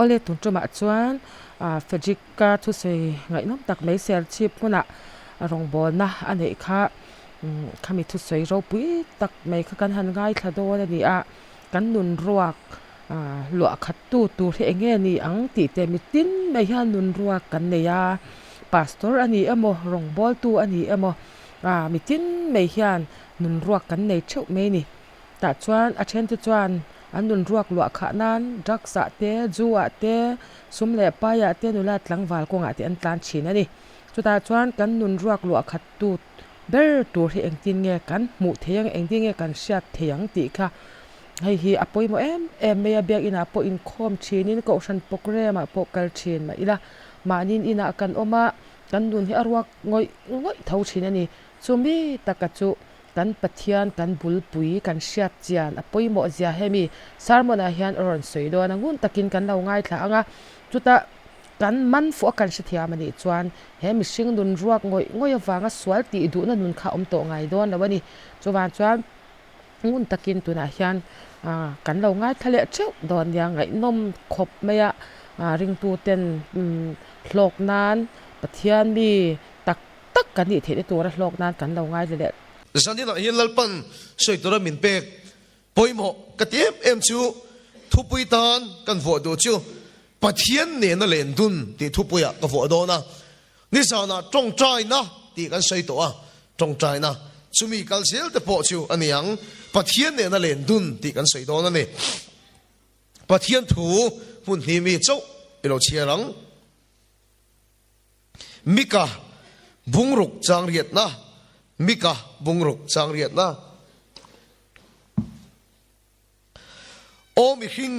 ole tun chuma chuan fajika thu sei ngai nom tak mai ser chip kuna rong bol na anei kha khami thu sei ro pui tak mai kha kan han ngai thado ni a kan nun ruak lua khat tu he enge ni ang ti te mi tin mai han nun ruak kan ne ya pastor ani emo rong bol tu ani emo mi tin mai hian nun ruak kan nei cheu mai ni ta chuan a then tu chuan an nun ruak lua kha nan draksa te zuwa te sumle pa ya te nula tlangwal ko nga te an tlan chin ani chuta chuan kan nun ruak lua khat tu ber tur hi engtin nge kan mu theyang engtin nge kan shat theyang ti kha hei hi apoi mo em me biak ina po in khom chinin ko san pokre ma pokal chin ma ila manin ina kan oma kan nun hi arwak ngoi thau chin ani chumi takachu kan pathian kan bulpui kan shat chian apoi mo zia hemi sarmona hian ron soido nangun takin kan lo ngai thla anga chuta kan man fo kan shithia mani chuan he mi sing nun ruak ngoi awanga swal ti du na nun kha om to ngai don lawani chuwan chuan ngun takin tuna hian kan lo ngai thale cheu don ya ngai nom khop meya ring tu ten hlok nan pathian mi tak kan ni the tu ra hlok nan kan lo ngai le sanina hian lalpan soitora min pek poimo katiem em chu thupui tan kan vo do chu pathian ne na len dun ti thupuya ka vo do na ni sana tong trai na ti kan soito a tong trai na chumi kalsel te po chu aniang pathian ne na len dun ti kan soito na ne pathian thu mun hi mi chau ilo chiarang mika bungruk chang riat na mika bungruk chang riat na omi hing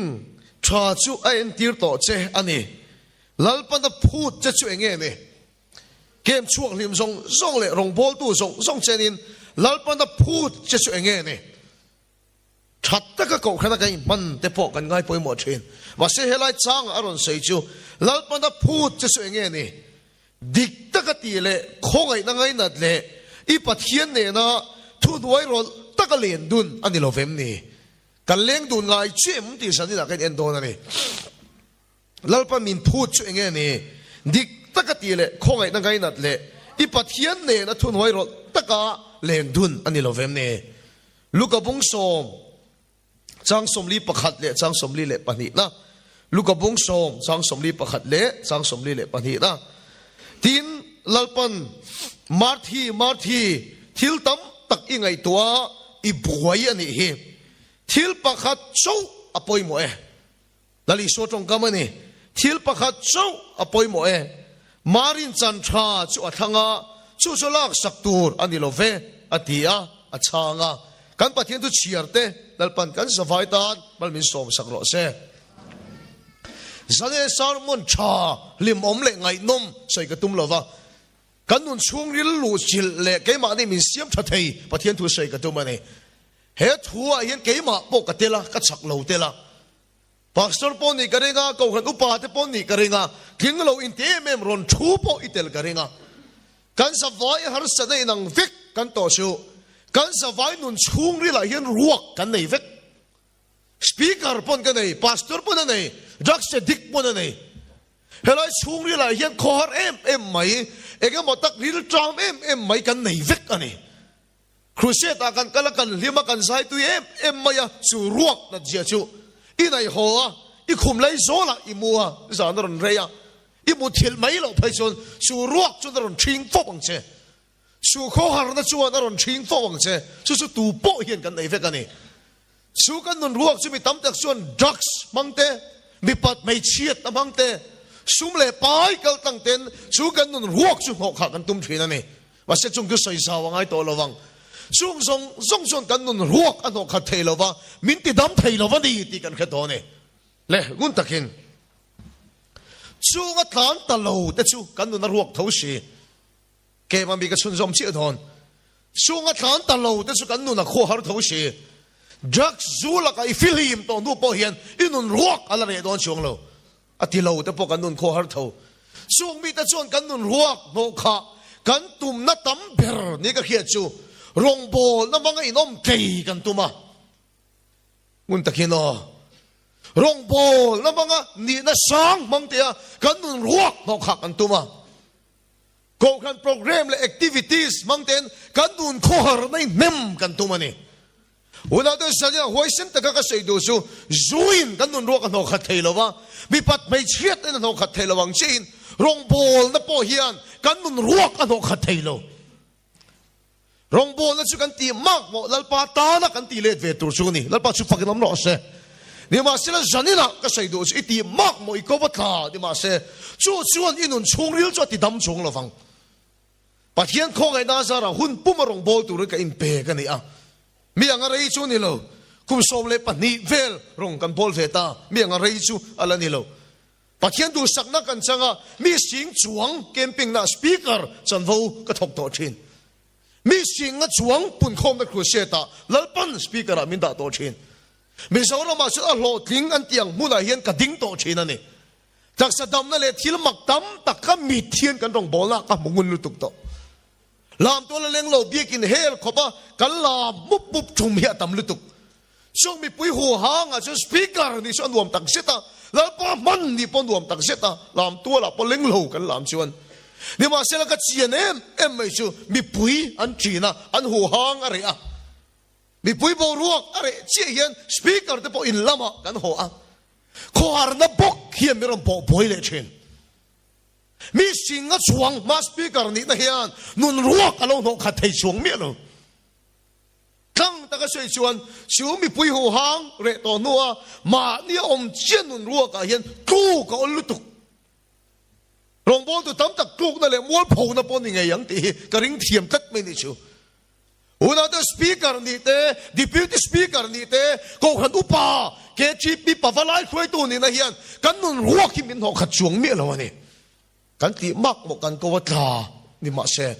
tha chu a en tir to che ani lalpan da phut che chu enge ne kem chuak lim zong le rong bol tu zong chenin lalpan da phut che chu enge ne that ta ka ko khana kai man te po kan ngai poi mo thin wa se helai chang aron sei chu lalpan da phut che chu enge ne dik ta ka ti le khongai na ngai nat le i pathian ne na thu duai ro ta ka len dun ani lo vem ni kan leng dun ngai chem ti san ni la kan en don ani lalpan min phut chu enge ne dik ta ka ti le khongai na ngai nat le i pathian ne na thu duai ro ta ka len dun ani lo vem ni lukabung som chang somli pakhat le chang somli le pani na lukabung som chang somli pakhat le chang somli le pani na tin lalpan marthi thil tam tak ingai tua i buai ani hi thil pakhat chau apoi mo lali so tong kamani thil pakhat chau apoi mo marin chan tha chu athanga chu lak saktur ani lo ve atia achanga kan pathian tu chiarte lalpan kan savai tan balmin som sakro se zale sarmon cha lim om le ngai nom soi ka tum lova kan nun chung ril lu chil le ke ma ni min siam tha thei pathian thu soi ka tum ani he thua hian ke ma po ka tela ka chak lo tela pastor pon ni karenga ko khan upa te pon ni karenga king lo in te mem ron thu po itel karenga kan savai har sa nei nang vek kan to chu kan savai nun chung ri la hian ruak kan nei vek speaker pon ka nei pastor pon nei jakse dik pon nei helai chung ri la hian khor em mai ega motak ril tram em mai kan nei vek ani crusade akan kala kan lima kan sai tu em maya su ruak na jia chu inai ho a i khum lai zo la i mua zan ron reya i mu thil mai lo phai chon su ruak chu ron thing fo bang che su kho har na chu na ron thing fo bang che su tu po hian kan nei vek ani su kan nun ruak chu mi tam tak chuan drugs mangte mi pat mai chiat na mangte sum le pai kal tang ten su kan nun ruak chu ho kha kan tum thin ani wa se chung ku soi sa wangai to lawang sung song kan nun ruak an ho kha thei lawa min ti dam thei lawa ni ti kan kha to ne le gun takin chu nga tlan ta lo te chu kan nun ruak tho si ke ma mi ka chun zom chi thon chu nga tlan ta lo te chu kan nun a kho har tho si drugs zula ka I film to nu po hian inun ruak ala re don chung lo ati lo te po kan nun kho har tho chung mi ta chuan kan nun ruak no kha kan tum na tam ber ni ka khia chu rong bol na mga inom kay kan tuma ngun takino rong bol na mga ni na sang mang tia kan nun ruak no khak an tuma ko kan program le activities mang ten kan nun khohar nei mem kan tuma ni una do sa ya hoisen ta ka sei do su zuin kan nun ruak no khat thei lowa mi pat mai chiat na no khat thei lawang chin rong bol na po hian kan nun ruak no khat thei lo rong bol na chu kan ti mak mo lalpa ta na kan ti let ve tur su ni lalpa chu fakinam no se ni ma sila zanina ka sei do iti mak mo iko batla ni ma se chu chuan inun chungril chu ti dam chung lovang pathian khong ai na zara hun pumarong bol tur ka in pe ka ni a mi anga rei chu ni lo kum som le pani vel rong kan bol veta mi anga rei chu ala ni lo pathian du sakna kan changa mi sing chuang camping na speaker chan vo ka thok to thin mi sing a chuang pun khom na cruseta lalpan speaker a min da to thin mi saura ma su a lo ting an tiang muna hian ka ding to thina ni tak sa dam na le thil mak tam tak ka mi thian kan rong bol na ka mungun lu tuk to lam to la leng lo biakin hel khopa kan la mup mup thum hi atam lu tuk song mi pui hu hang a chu speaker ni son nuam tak seta la pa man ni pon nuam tak seta lam to la po leng lo kan lam chuan ni ma sela ka chien em mai chu mi pui an china an hu hang a re a mi pui bo ruak are che hian speaker te po in lama kan ho a khwar na bok hian mi rom po boi le chen mi singa chuang ma speaker ni na hian nun ruak alo no kha thei chuang mi lo tang ta ka sei chuan chu mi pui ho hang re to nuwa ma ni om chen nun ruak a hian tu ka ol lutuk rong bol tu tam tak tuk na le mol pho na po ni ngai yang ti ka ring thiam tat me ni chu una the speaker ni te deputy speaker ni te ko khan upa ke chi pi pavalai khoi tu ni na hian kan nun ruak hi min ho khat chuang mi lo ani kan ti mak mo kan ko watla ni ma se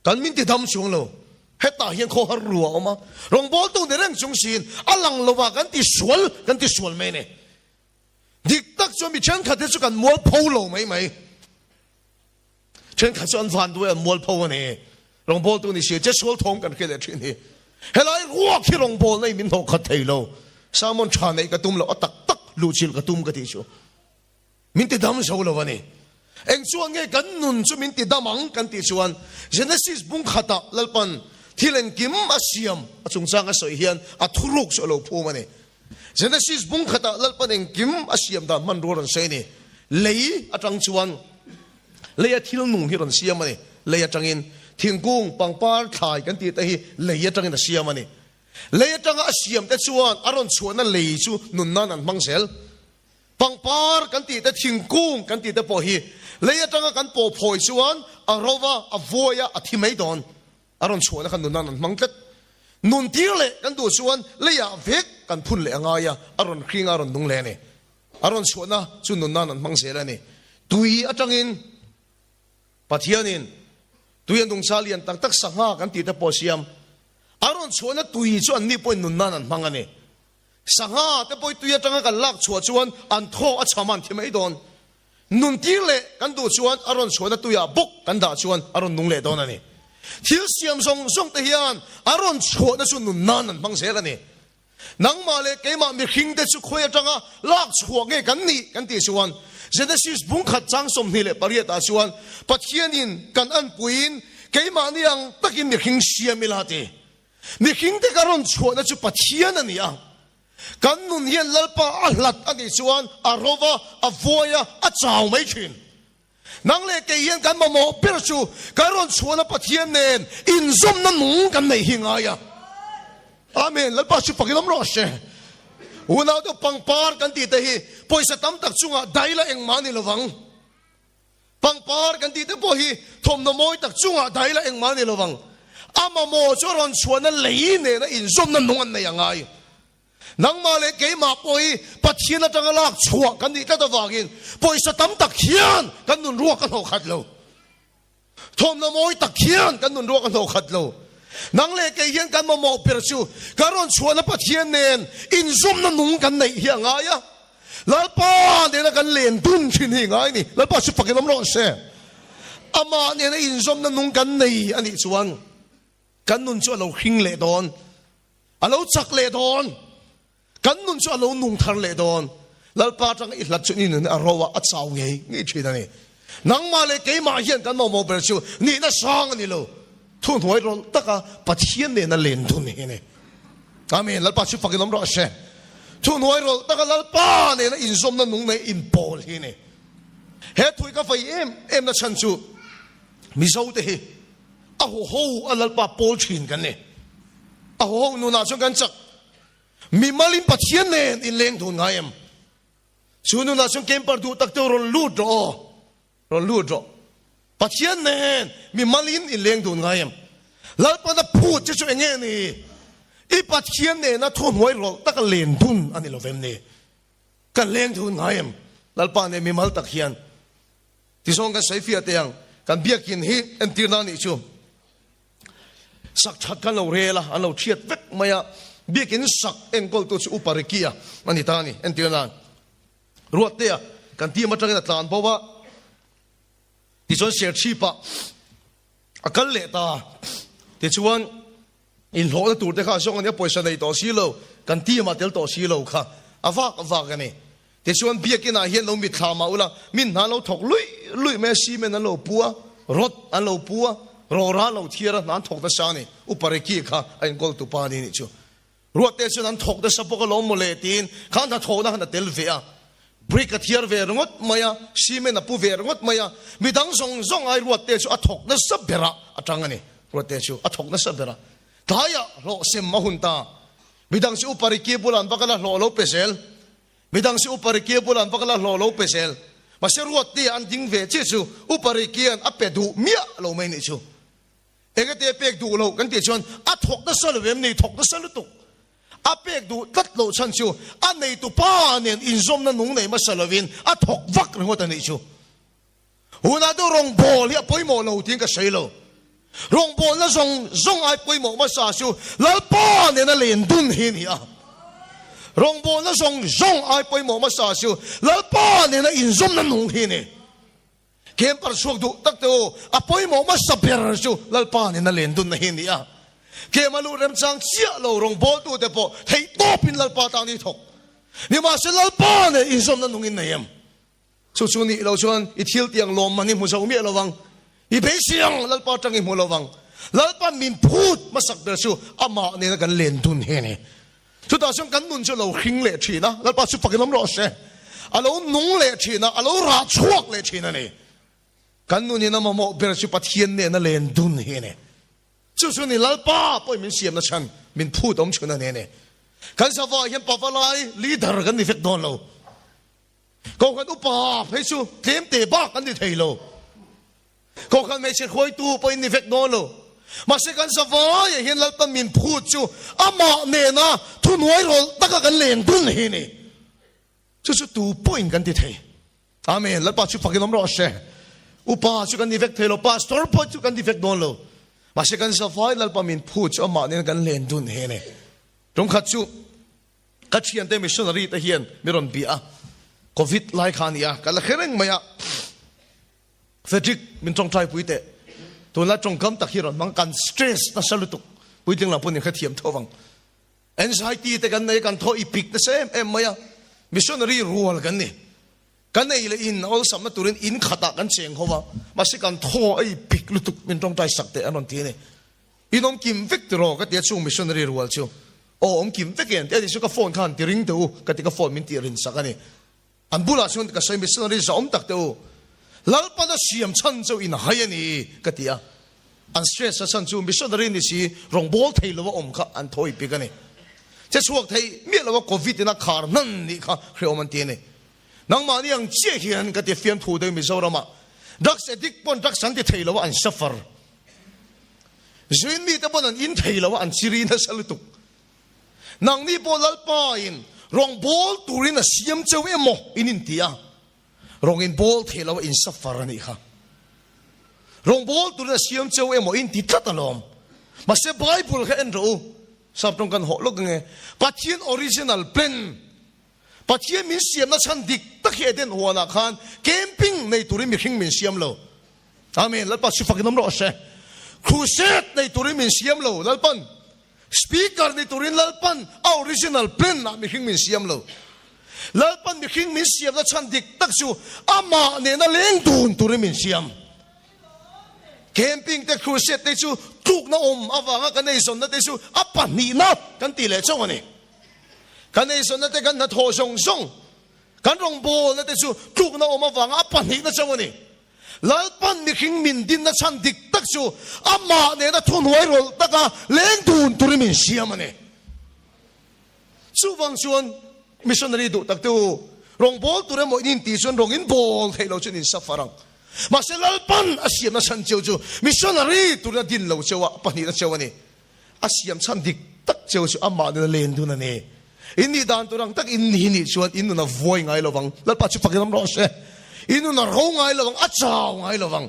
kan min ti dam chuang lo heta hian kho har ruwa oma rong bol tu ne reng chung sin alang lo wa kan ti sual me ne dik tak cho mi chen khat chu kan mol pho lo mai chen khat chuan van du mol pho ne rong bol tu ni se je sual thong kan ke le thin hi helai ruak hi rong bol nei min ho khat thei lo samon cha nei ka tum lo atak tak lu chil ka tum ka ti chu min ti dam so lo wani eng chuan nge kan nun chu min ti damang kan ti chuan genesis bung khata lalpan thilen kim asiam achung chang a soi hian a thuruk so lo phu mani genesis bung khata lalpan eng kim asiam da man ro ran sei ni lei atang chuan leia thil nung hi ran siam mani leia tangin thingkung pangpar thai kan ti te hi leia tangin asiam mani leia tanga asiam te chuan aron chuan a lei chu nun nan an mangsel pangpar kan ti te thingkung kan ti te po hi leia tanga kan po phoi chuan a rova a voya a thimei don aron chuan kan nun nan an mangtet nun tir le kan du chuan leia vek kan phun le angaya aron khring aron dung le ni aron chuan a chu nun nan an mangsel ani tui atangin pathianin tuian dung salian tak tak sanga kan ti te po siam aron chuan a tui chuan ni point nun nan an mangani sanga te poi tuia tanga kan lak chua chuan an tho a chaman thimei don nun tir le kan du chuan aron chuan a tuia bok kan da chuan aron nung le don ani thil siam song song te hian aron chuan na chu nun nan an mangsel ani nang ma le keima mi khing te chu khoya tanga lak chua nge kan ni kan ti chuan genesis bung khat chang som ni le pariata chuan pathianin kan an puin keima niang takin mi khing siamilati mi khing te karon chuan na chu pathian ani a kan nun hian lalpa a hlat ani chuan a rova a voya a chaw mai thin nang le ke hian kan mamo per chu karon chuan a pathian nen in zom na nung kan nei hingaya amen lalpa chu pakilam ro she una do pangpar kan ti te hi poisa tam tak chunga daila eng mani lowang pangpar kan ti te po hi thom no moi tak chunga daila eng mani lowang ama mo choron chuan a lei ne na in zom na nung an nei angai nang ma le ke ma poi pathian atanga lak chua kan ni ta da wangin poisa tam tak hian kan nun ruak kan ho khat lo thom na moi tak hian kan nun ruak kan ho khat lo nang le ke hian kan mo per chu karon chuan a pathian nen in zum na nung kan nei hi angaya lalpa ne na kan len tun thin hi ngai ni lalpa chu pakilam ro se ama ne na in zum na nung kan nei ani chuan kan nun chu lo hing le don alo chak le don kan nun chu alo nung thar le don lalpa tang I hlat chu ni nun arowa a chaw nge ngi thina ni nang ma le ke ma hian kan mo ber chu ni na sang ni lo thun hoi ron taka pathian ne na len thun ni ne amen lalpa chu fakinom ro she thun hoi ron taka lalpa ne na in som na nung ne in pol hi ne he thui ka fai em na chan chu mi zo te hi a ho a lalpa pol thin kan ne a ho nu na chu kan chak mi malin pathian ne in leng thun ngai em chu nu na chu kem par du tak to ron lu dro pathian ne mi malin in leng thun ngai em lalpa na phut chu enge ni I pathian ne na thun hoi ro tak len thun ani lo vem ne kan leng thun ngai em lalpa ne mi mal tak hian ti song ka sai fia te yang kan biakin hi en tir na ni chu sak that kan lo re la an lo thiat vek maya biakin sak engkol tu chu uparikia ani ta ni en tir na ruat te kan ti ma tang na tlan bawa ti chon share chi pa akal le ta ti chuan in lo na tur te kha song ani poisa nei to si lo kan ti ma tel to si lo kha awak ani ti chuan biakin a hian lo mi thla ma ula min na lo thok lui me si me na lo puwa rot an lo puwa ro ra lo thiara nan thok da sa ni upariki kha en gol tu pa ni chu ruat te chuan an thok da sa pok lo mo le tin khan tha thona han tel ve a brick a thiar ve rongot maya si me na pu ve rongot maya mi dang zong ai ruat te chu a thok na sa bera atang ani ruat te chu a thok na sa bera daya lo sem ma hun ta mi dang si upariki bulan bakala lo pesel midang si upariki bulan bakala lo pesel maseruat ti an ding ve che chu upariki an apedu mia lo mai ni chu egate pek du lo kan ti chon a thok da sal vem ni thok da sal tu a pek du tat lo chan chu a nei tu pa nen in zom na nung nei ma salovin a thok vak ringot ani chu una do rong bol ya poi mo lo tin ka sei lo rong bol na zong ai poi mo ma sa chu lal pa ne na len dun hin hi a rong bo na zong ai poi mo ma sa siu lal pa ne na in zom na nung hi ne kem par suak du tak to a poi mo ma sa ber siu lal pa ne na len dun na hi ni a ke malu rem chang chia lo rong bo tu te po thei to pin lal pa ta ni thok ni ma se lal pa ne in zom na nung in na yam chu ni lo chuan I thil tiang lom mani mu zo mi lo wang I be siang lal pa tang I mu lo wang lal pa min phut ma sak ber siu ama ne na kan len dun he ne chu ta song kan nun chu lo hring le thina lal pa chu pakinom ro se alo nung le thina alo ra chuak le thina ne kan nun ni na mo ber chu pathian ne na len dun he ne chu ni lal pa poi min siam na chan min phu tom chuna ne ne kan sa va hian pa va lai leader kan ni fek don lo ko kan upa phei chu tlem te ba kan ni thei lo ko kan me che khoi tu poi ni fek don lo mà sẽ cần sao vậy hiện là tận miền phù chu ama nè na thu nuôi rồi tất cả cái liền tuân hi nè chú tu point cái gì thế amen là bắt chú phải cái nón rõ sẽ upa chú cái gì vek thế lo pastor po chú cái gì vek don lo mà sẽ cần sao vậy là bắt miền phù chu ama nè cái liền tuân hi nè trong khát chú các chuyện thế missionary thế hiện miron bia covid lại khania cái là khéng mày fatigue mình trong trai bụi tệตัวละจงกำตักฮิรอนมังกันสเตรสนั่นสลุตุปุยถึงหลังปุ่นยังขัดเทียมทวัง anxiety แต่กันในกันโทอีพิกนั่นเองมายา missionary รัวกันนี่กันในเลยอินเอาสมัยตุรินอินขัดกันเสียงเขาว่ามาสิกันโทอีพิกลุตุเป็นตรงใจสักแต่อันนั้นทีนี่อินอมกิมวิกตรอก็เดี๋ยวช่วง missionary รัวชิวโอ้อมกิมวิกเองเดี๋ยวช่วงก็โฟนขันตีริงตัวก็ที่ก็โฟนมินตีรินสักกันนี่อันบุลาช่วงก็ใช้ missionary จะอมตักตัวแล้วปัญหาเสียมชั้นเจ้าอินหายนี่ก็ที่อันสเตรสชั้นจู่มิชชันนารีนี่สิรองบอลไทยแล้วว่าอมค่ะอันถอยไปกันนี่จะช่วงไทยเมื่อแล้วว่าโควิดนี่นะขาร์นั่นนี่ค่ะเรียกมันตีนี่นังมานี่ยังเชี่ยเหียนก็ที่เฟียนถูได้มิโซรามาดักเสดิกปนดักสันที่ไทยแล้วว่าอันซัฟเฟอร์จริงมีแต่ปนอันอินไทยแล้วว่าอันซีรีนัสลุตุกนังนี่ปนลัลปาอินรองบอลตูรินัสเสียมเจ้าเอ็มโมอินเดียรองอินบอลไทยแล้วว่าอินซัฟเฟอร์นี่ค่ะรองบอลตัวนั้นเสียมเจ้าเอ็มอินติดตัดลมมาเสบายบุลแค่เอ็นรู้สับตรงกันหอกลูกไงปัจจัยออริจินัลเป็นปัจจัยมินเสียมนั้นฉันดิกตะเคียนเด่นหัวนักขันแคมปิ้งในตัวนี้มีขิงมินเสียมโลอาเมนแล้วปัจจุบันน้ำร้อนเช่ครูเซตในตัวนี้มินเสียมโลแล้วปัน speaker ni turin lalpan original plan na mi hing min siam lo lalpan mi hing min siam na chan dik tak chu ama ne na leng dun turin min siam camping te crusade te chu tuk na awanga kan nei son na te chu apan ni na kan ti le chong ani kan nei son na te kan na tho song song kan rong bo na te chu tuk na awanga apan ni na chong ani lalpan mi hing min din na chan dik tak chu ama ne na thun hoi rol taka leng dun turin min siam ani chu wang chuan missionary du tak tu rong bol tu re mo in ti chuan rong in bol thei lo chuan in safarang ma se lalpan asiam na san cheu chu missionary tu na din lo chewa pani na chewani asiam chan dik tak cheu chu ama na len du na ne in ni dan tu rang tak in ni ni chuan in na voi ngai lo wang lalpa chu pakilam ro se in na ro ngai lo wang a chaw ngai lo wang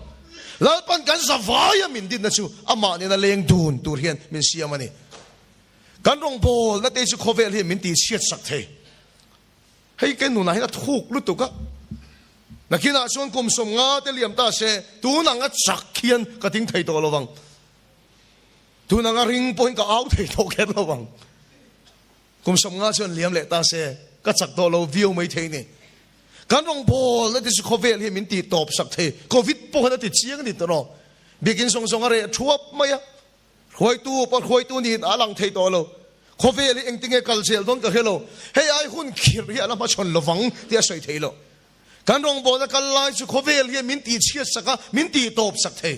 lalpan kan sa vaya min din na chu ama ne na leng dun tur hian min siam ani kan rong bol na te chu khovel hi min ti siat sak the hei ken nu na hina thuk lu tu ka na kina chuan kum som nga te liam ta se tu na nga chak khian ka ting thei to lo wang tu na nga ring point ka out thei to ket lo wang kum som nga chuan liam le ta se ka chak to lo view mai thei ni kan rong bol na te chu khovel hi min ti top sak the covid po na ti chiang ni to no begin song song are thuap mai khoi tu ni alang thei to lo khovel eng tinge kalsel don ka hello hey ai hun khir hi ala ma chon lowang ti a soi thei lo kan rong bo na kal lai chu khovel hi min ti chiat saka min ti top sak thei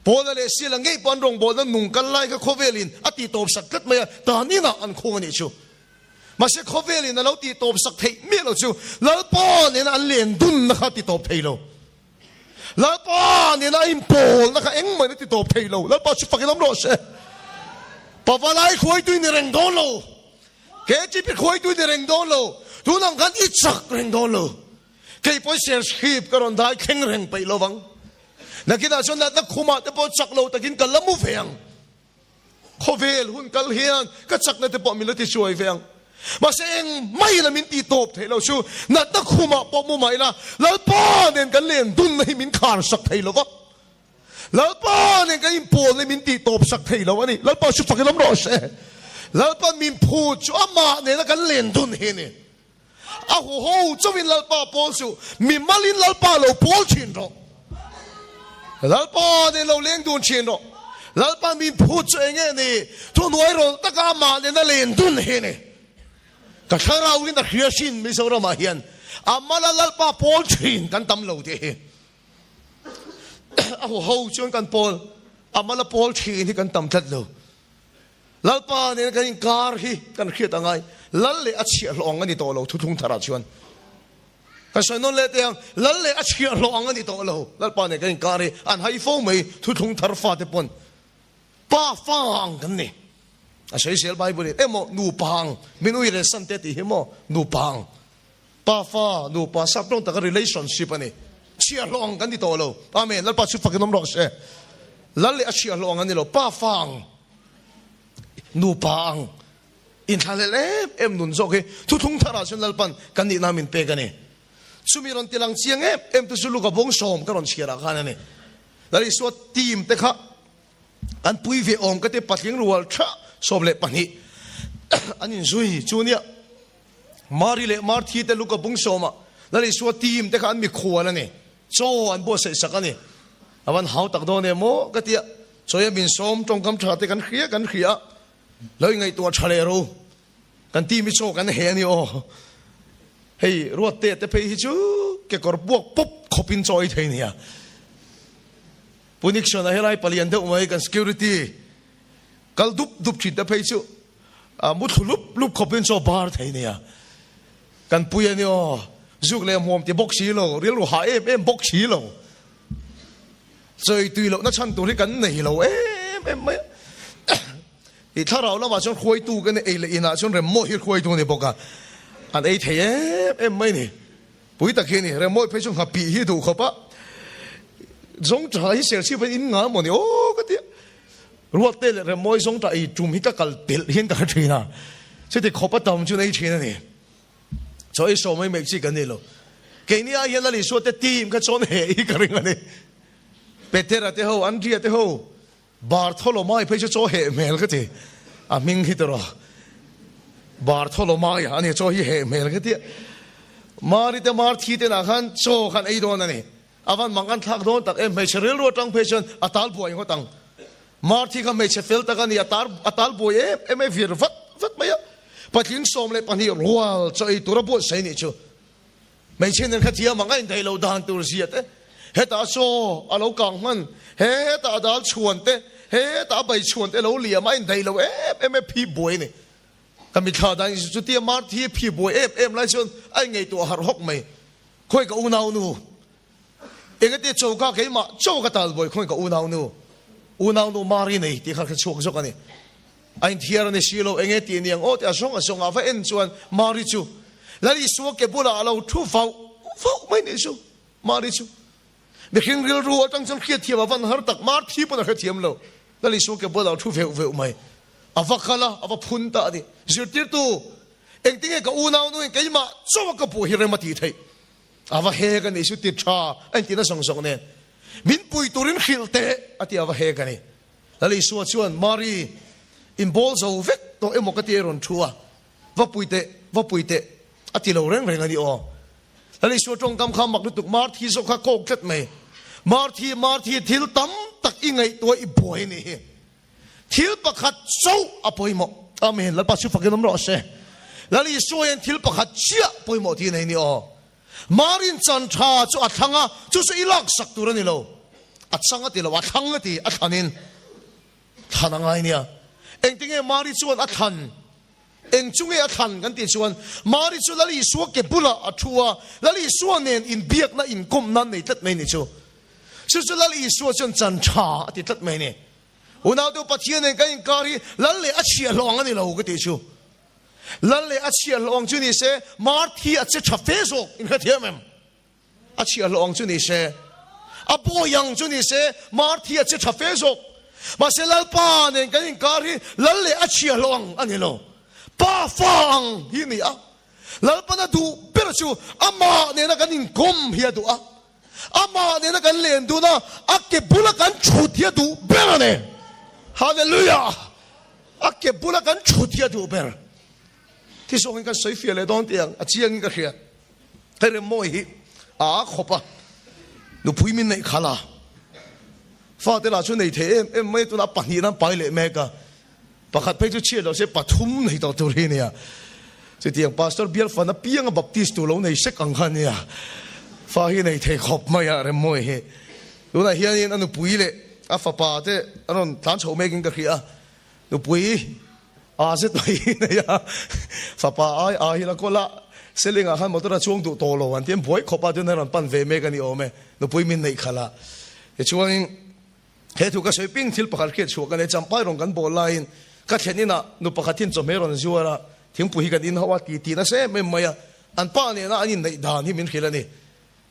bo na le sil ngei pon rong bo na nung kal lai ka khovelin ati top sak kat maya ta ni na an khong ni chu ma se khovelin na lo ti top sak thei me lo chu lal po ne na an len dun na kha ti top thei lo lal po ne na im pol na kha eng mai na ti top thei lo lal po chu pakilam ro se pavalai khoi tu ni reng don lo ke chi pi khoi tu ni reng don lo tu nang kan i chak reng don lo ke po ser schip karon dai kheng reng pai lo wang na kina chon na khuma te po chak lo takin kalamu veang khovel hun kal hian ka chak na te po mi lo ti chuai veang ma se eng mai na min ti top thei lo chu na ta khuma po mu mai la lal pa nen kan len dun nei min khar sak thei lo wa lalpa ne ka impol ne min ti top sak thei lo ani lalpa chu pakilam ro se lalpa min phu chu ama ne na kan len dun he ne a ho chawin lalpa pol chu mi malin lalpa lo pol chin ro lalpa ne lo leng dun chin ro lalpa min phu chu enge ne tu noi ro ta ka ma ne na len dun he ne ka tharau in da khiasin mi so ro ma hian amala lalpa pol chin kan tam lo de he ho chuan kan pol amala pol thi ni kan tam that lo lalpa ne kan kar hi kan khiat angai lal le achi long ani to lo thu thung thara chuan ka sanon le teng lal le achi long ani to lo lalpa ne kan kar hi an hai fo mai thu thung thar fa te pon pa fang kan ni a sei sel bible emo nu pang minui re san te ti himo nu pang pa fa nu pa sap long ta relationship ani chia long kan di to lo amen lal pa chu fakinom ro se lal le chia long ani lo pa fang nu pang in halele em nun zo ke thu thung thara chun lal pan kan ni namin pe gani sumiron tilang chiang em tu sulu ka bong som karon chira kan ani lari so team te kha an pui ve om ka te patling rual tha som le pani anin zui chunia mari le mar thi te lu ka bong soma lari so team te kha an mi khwa na ni so an bo se sakani awan hau tak do ne mo katia soya bin som tong kam tha te kan khia loi ngai to thale ro kan ti mi so kan he ni o hei ruat te pe hi chu ke kor buak pop khopin choi thei ni ya punik shona helai palian de umai kan security kal dup chi te pe chu mu thulup lup khopin so bar thei ni ya kan puya ni o zuk le mom ti bok chi lo ril ro ha em bok chi lo zoi tui lo na chan tu ri kan nei lo em mai i tharau la ma chon khoi tu kan ei le ina chon rem mo hi khoi tu ni boka an ei the em mai ni pui ta khini rem mo pe chon ha pi hi du kho pa zong tra hi sel chi pe in nga mo ni o ka ti ruat te le rem mo zong tra i tum hi ka kal tel hin ka thina se te kho pa tam chu nei thina ni so i so mai mek chi kan ni lo ke ni a yan la li so te team ka chon he i ka ring ani petera te ho andria te ho bar tholo mai pe cho he mel ka ti mình khi đó bar tholo mai anh cho hi he mel cái tiệt mari te mar thi te na khan cho khan ei don ani avan mangan thak don tak em me cheril ro tang patient atal boy ho tang mar thi kha me chefel tak ani atal boy em e vir vat maya patling som le pani roal cho ei tura bo sai ni chu me chen nen khatia mangai dai lo dan tur siat he ta so alo kang man he ta dal chuan te he ta bai chuan te lo lia mai dai lo em e phi boy ni kami thà đang chú tia mát thi phi bồi em lại chun anh ngày tuổi har hốc mày khơi cả u nào nu em cái tia châu cái mà châu cái tal bồi khơi cả u nào nu mari này thì khắc chuộc cho cái này anh thier này xí lo anh cái tiền yang ốt asong à phải en chuan mari chu lại suốt cái bula alo thu phao mấy này chu mari chu để khi người ruột trong chân kia thiệp văn har tak mát thi bữa nào cái thiệp lo lại suốt cái bula thu phèo mày avakala avapunta di zirtir tu engtinge ka unau nu ke ma so ka pu hire mati thai ava he ga ni su ti tha anti na song ne min pui turin khilte ati ava he ga ni lali su chuan mari in bol zo vek to emokati ron thua va puite ati lo reng ani o lali su tong kam kham mak tuk mar thi so kha kok tlet mai mar thi thil tam tak ingai to I boy ni thil pakhat so apoimo amen la pasu fakin ro se lali soyen thil pakhat chia poimo ti nei ni o marin chan tha chu athanga chu se ilak sak tur ni lo achanga ti lo athanga ti athanin thanangai nia engtinge mari chuan athan eng chunge athan kan ti chuan mari chu lali suak ke bula athua lali suanen in biak na in kom nan nei tat mai ni chu chu lali suak chon chan tha ti tat mai ni unau tu pathian en kain kari lalle achia long ani lo ke ti chu lalle achia long chu ni se mar thi ache thafe so in kha thiamem achia long chu ni se apo yang chu ni se mar thi ache thafe so ma se lal pa nen kain kari lalle achia long ani lo pa fang hi ni a lal pa na du per chu ama ne na kanin kom hi du a ama ne na kan len du na akke bula kan chut hi du ber ne Hallelujah! Akke bula kan chutia du ber. Ti so kan sai fia le don tiang a chiang ka khia. Tere moi a khopa. Nu pui min nei khala. Fa te la chu nei the em mai tu na pa ni na pai le me ka. Pakhat pe chu chia lo se pathum nei to tu ri ne ya. Chu tiang pastor bial fa na piang baptist tu lo nei se kang khan ya. Fa hi nei the khop mai ya re moi he. Tu na hian in anu pui le a fa pa te anon tan chho me king ka khia nu pui a se toi ne ya fa pa ai hi la kola selinga khan motora chuang du to lo an tiam boi khopa tu na ran pan ve me ka ni o me nu pui min nei khala e chuang he tu ka soi ping thil pakhal khet chu ka ne champai rong kan bol line ka thenina nu pakhatin chome ron zuara thing pui kan in hawa ti na se me maya an pa ne na anin nei dan hi min khila ni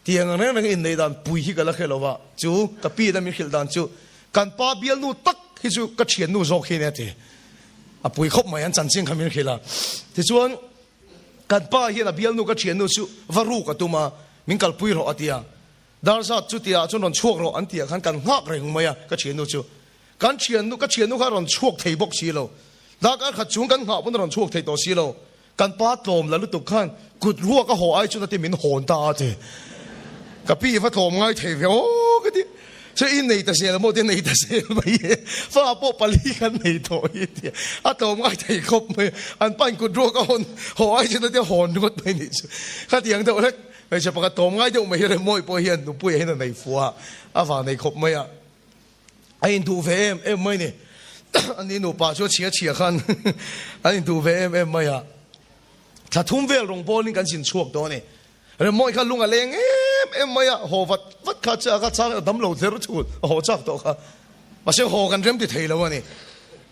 tiang ang nang in nei dan pui hi ka la khelowa chu ka pi da min khil dan chu kan pa bial nu tak hi chu ka thian nu zok hi ne te a pui khop mai an chan ching khamin khila ti chuan kan pa hi na bial nu ka thian nu chu varu ka tuma min kal pui ro atia dar sa chu tia chu non chuak ro an tia khan kan ngak reng maya ka thian nu chu kan thian nu kha ron chuak thei bok si lo da ka kha chung kan nga bun ron chuak thei to si lo kan pa tlom la lu tu khan kut ruwa ka ho ai chu na ti min hon ta te ka pi fa tlom ngai thei ve o ka ti so in nei ta se la mo te nei ta se mai fa po pali kan nei to hi ti a tlom ngai thei khop mai an pan kut ruwa ka hon ho ai chu na ti hon got mai ni chu kha tiang do lek ai cha pa ka tlom ngai do mai re moi po hian nu pui hen nei fuwa a va nei khop mai a ai in tu ve em mai niอันนี้หนูป่าช่วยเชียร์ขันอันนี้ดูเวมไม่อะถ้าทุ่มเวลลงบอลนี่กันสินช่วงตัวนี่เรื่องมวยขันลุงอะไรเอ็มไม่อะหัววัดขาจ้าขาจ้าดำเหลวเทรุชุดหัวจักตัวค่ะมาเสียหัวกันเริ่มติดเทแล้ววะนี่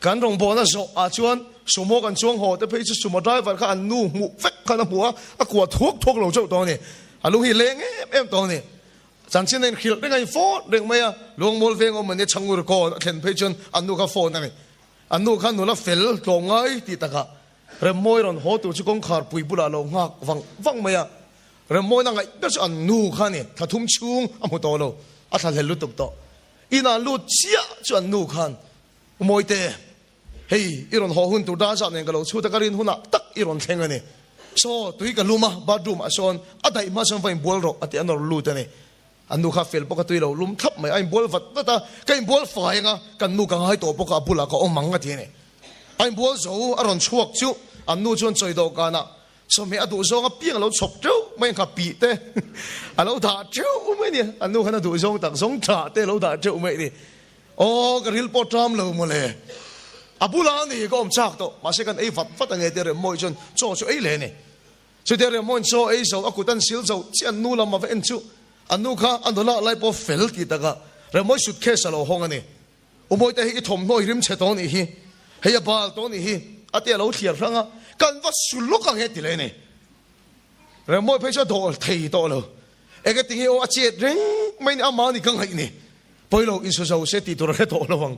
การลงบอลน่ะส่งอาชวนสมมติกันช่วงหัวแต่เพื่อจะสมมติได้ว่าขันนู่หมูเฟกขันหัวอะกวาดทุกเหลวเจ้าตัวนี่อะลุงหิเลงเอ็มตัวนี่จังเช่นนั้นขิลได้ไงโฟนเรื่องไม่อะลงมอลเวงอมันเนี่ยช่างอุรกอเห็นเพจนอันนู้นก็โฟนนั่นเองอันนู้นขันนู้นละเฟลตรงไงติดตะกะเรื่องมวยรอนหัวตัวชุกงขาปุยบุลาลงหักฟังไม่อะเรื่องมวยนั่งไงก็จะอันนู้นขันเนี่ยถ้าทุ่มชุ่งอันหัวโตโลอัฐเห็นลุตุกโตอีนั่นลุเชียจนนู้นขันมวยเตะ hey iron ho hun tu da za ne galo chu ta karin huna tak iron theng ani so tui ka luma bathroom ason adai ma son fain bol ro ati anor lu ta ne anu kha fel poka tui lo lum thap mai ai bol vat ta kai bol fa nga kan nu ka hai to poka bula ka omang ati ne ai bol zo aron chuak chu anu chon choi do kana so me adu zo nga piang lo chop chu mai ka pi te alo da chu mai ni anu khana du zong tak zong tha te lo da chu mai ni o ka ril po tram lo mo le abula ni ko om chak to ma se kan ei vat nge te re moi chon cho chu ei le ni chu te re mon so ei zo akutan sil zo chi anu lam ma ve en chu anu kha andola lai po fel ti ta ga re moi sut khe sa lo hong ani o moi te hi thom noi rim che to ni hi he ya bal to ni hi ate lo thiar ranga kan va sul lo ka he ti le ni re moi pe cha do thei to lo e ke ti hi o a che reng mai ni ama ni kang hai ni poi lo in so so se ti to re to lo wang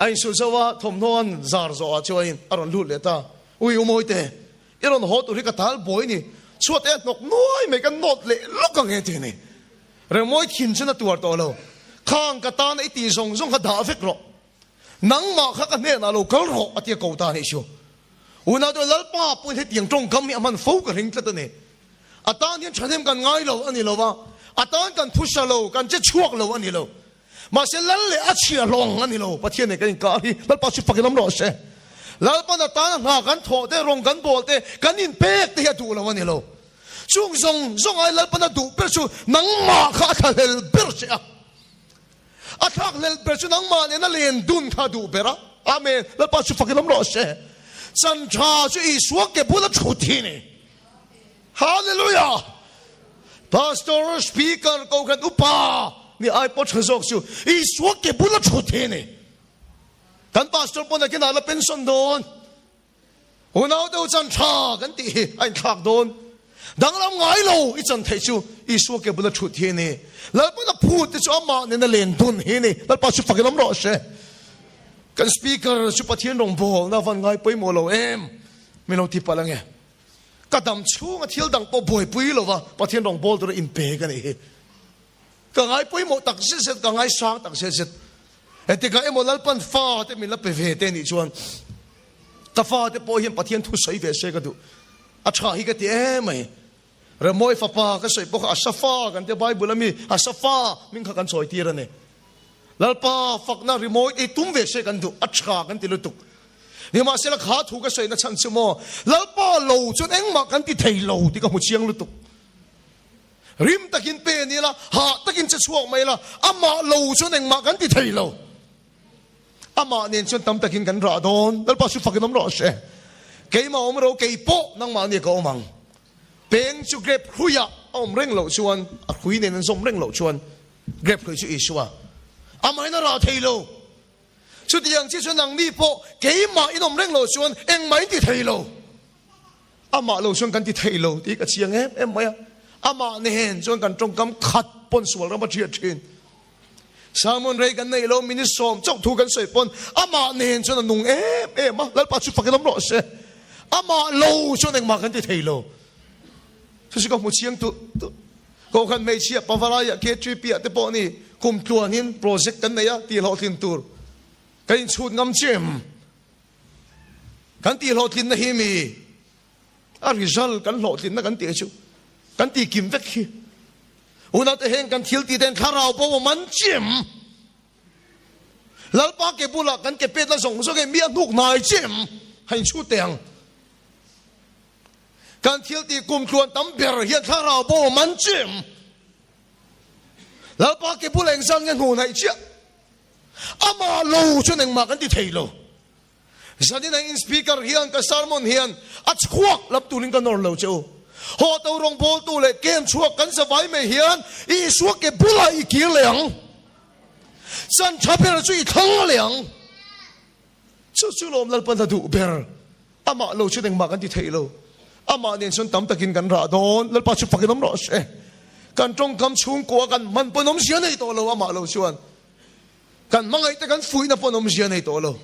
ai so so wa thom non zar zo a chuin aron lu le ta ui o moi te iron ho tu ri ka tal boi ni chuat e nok noi me kan not le lo ka he ti ni re moi khin chen tuar to lo khang ka ta nei ti zong zong ka da vek ro nang ma kha ka ne na lo kal ro atia ko ta ni shu una do lal pa pu he tiang tong kam mi aman fo ka ring ta ne atan yan chanem kan ngai lo ani lo wa atan kan phusha lo kan che chuak lo ani lo ma se lal le a chia long ani lo pathian ne kan ka hi lal pa chu fakilam ro se lal pa na ta na kan tho te rong kan bol te kan in pek te tu lo ani lo chung zong ai lal pa na du per chu nang ma kha kha lel ber che a thak lel ber chu nang ma ne na len dun kha du bera amen lal pa chu fakilam ro se san cha chu i suak ke bula chu thi ni hallelujah pastor speaker ko kan upa ni ai po chhok chu i suak ke bula chu thi ni kan pastor po na kinala pension don unaw do chan cha kan ti ai thak don dang lam ngai lo i chan thei chu i suak ke bula chu thi ni la po na phu te chu ama ne na len dun hi ni la pa chu fakilam ro se kan speaker chu pathian rong bol na van ngai poi mo lo em me lo ti palang e kadam chu nga thil dang po boi pui lo wa pathian rong bol to in pe kan e ka ngai poi mo tak se ka ngai sang tak se ete ka emo lalpan fa te min la pe ve te ni chuan ta fa te po hian pathian thu sei ve se ka du a tha hi ka ti mai re moi fa pa ka sei po ka safa kan te bible ami a safa min kha kan choi ti ra ne lalpa fakna remote e tum ve se kan du a tha kan ti lu tuk ni ma se la kha thu ka sei na chan chu mo lalpa lo chun eng ma kan ti thei lo ti ka mu chiang lu tuk rim takin pe ni la ha takin che chuak mai la ama lo chun eng ma kan ti thei lo ama nen chun tam takin kan ra don lalpa su fakin ro se ke ma om ro ke po nang ma ni ko mang peng chu grep huya om reng lo chuan a hui nen som reng lo chuan grep khu chu iswa amai na ra thei lo chu tiang chi chuan nang ni po ke ma inom reng lo chuan eng mai ti thei lo ama lo chuan kan ti thei lo ti ka chiang em mai ama ne hen chuan kan tong kam khat pon sual ra ma thia thin samon rei kan nei lo mini som chok thu kan soi pon ama ne hen chuan nung em ma lal pa chu fakilam ro se ama lo chuan eng ma kan ti thei lo chu si ko mu chiang tu ko kan mei chia pavaraya ke tri pia te po ni kum tuan hin project kan nei a ti lo thin tur kan chut ngam chem kan ti lo thin na hi mi a result kan lo thin na kan ti chu kan ti kim vek hi una te hen kan thil ti den kharau po man chem lalpa ke bula kan ke pet la song so ke mi nuk nai chem hai chu teng kan thil ti kum tuan tam ber hian kharau po man chem lalpa ke bula eng sang nge hu nai chia ama lo chu neng ma kan ti thei lo zani na in speaker hian ka sermon hian a chuak lap tu ling kan nor lo chu ho to rong bol tu le ken chuak kan sa vai me hian i suak ke bula i ki leng san chaper chu i thang leng chu lom lal pan da du ber ama lo chu neng ma kan ti thei lo ama nen son tam takin kan ra don lal pa chu fakin om ro se kan trong kam chung ko kan man ponom sia nei to lo ama lo chuan kan mangai te kan fui na ponom sia nei to lo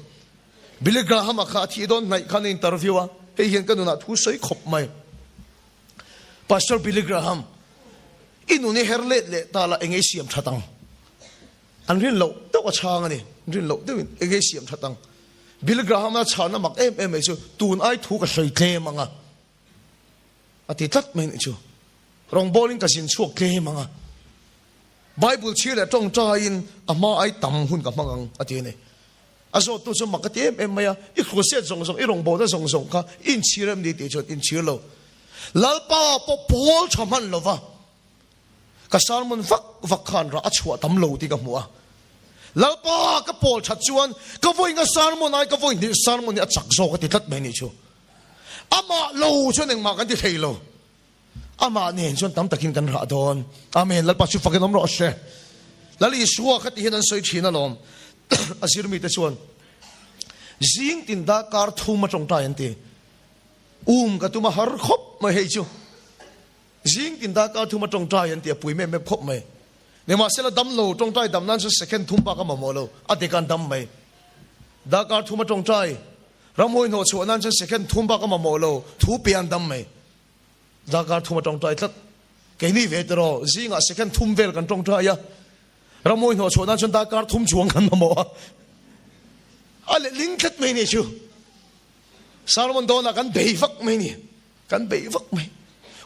Billy Graham a kha thi don nai khan interview a he hian kan na thu sei khop mai Pastor Billy Graham inu ni herlet le ta la engei siam thatang an rin lo to a chang ani rin lo de engei siam thatang Bill Graham na chana mak em chu tun ai thu ka hloi tle manga ati tat mai ni chu rong bowling ka sin chuak tle manga Bible chile tong cha in ama ai tam hun ka mangang ati ne aso tu so makati em maya I khuset song song I rong bow da song song ka in chirem ni ti chot in chilo lalpa po pol chaman lova ka salmon vak khan ra achwa tam lo ti ka mua lalpa ka pol chat chuan ka voi nga salmon ai ka voi ni salmon ni achak zo ka ti tat mai ni chu ama lo chu neng ma kan ti theilo ama nen chuan tam takin kan ra don amen lalpa chu fakin om ro she lali suwa ka ti hinan soi thina lom asir mi te chuan jing tin da kar thuma chong ta yan ti ka tuma har khop ma hei chu jing tin da kar thuma chong ta yan ti pui me khop mai ne ma sela dam lo chong tai dam nan su second thumpa ka ma mo lo ate kan dam mai da kar thuma chong tai ramoi no chu nan su second thumpa ka ma mo lo thu pian dam mai da kar thuma chong tai tat ke ni ve tro jinga second thum vel kan chong tai ya ramoi no chu nan su da kar thum chuang kan ma mo ale ling khat mai ni chu Salmon dona kan beifak mai ni kan beifak mai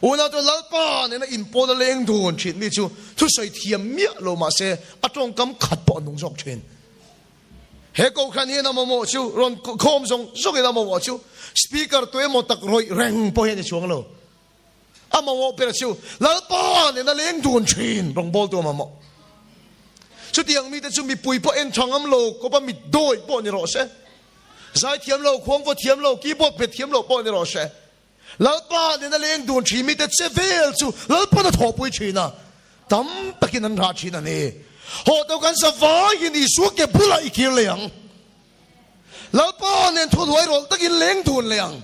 una to lalpa ne na impo da leng dun chin mi chu thu soi thiam mia lo ma se atong kam khat po nong jok chen he ko khan he na mo chu ron khom song sok na mo chu speaker to mo tak roi reng po he ni chuang lo ama wo per chu lalpa ne na leng dun chin rong bol to ma mo chu tiang mi te chu mi pui po en changam lo ko pa mi doi po ni ro se zai thiam lo khong vo thiam lo ki bot pe thiam lo po ni ro se lalpa ne na leng dun chi mi te chevel chu lalpa na tho pui chi na tam takin an ra chi na ne ho to kan sa va yin I su ke bula I kir leang lalpa ne tho loi rol takin leng dun leang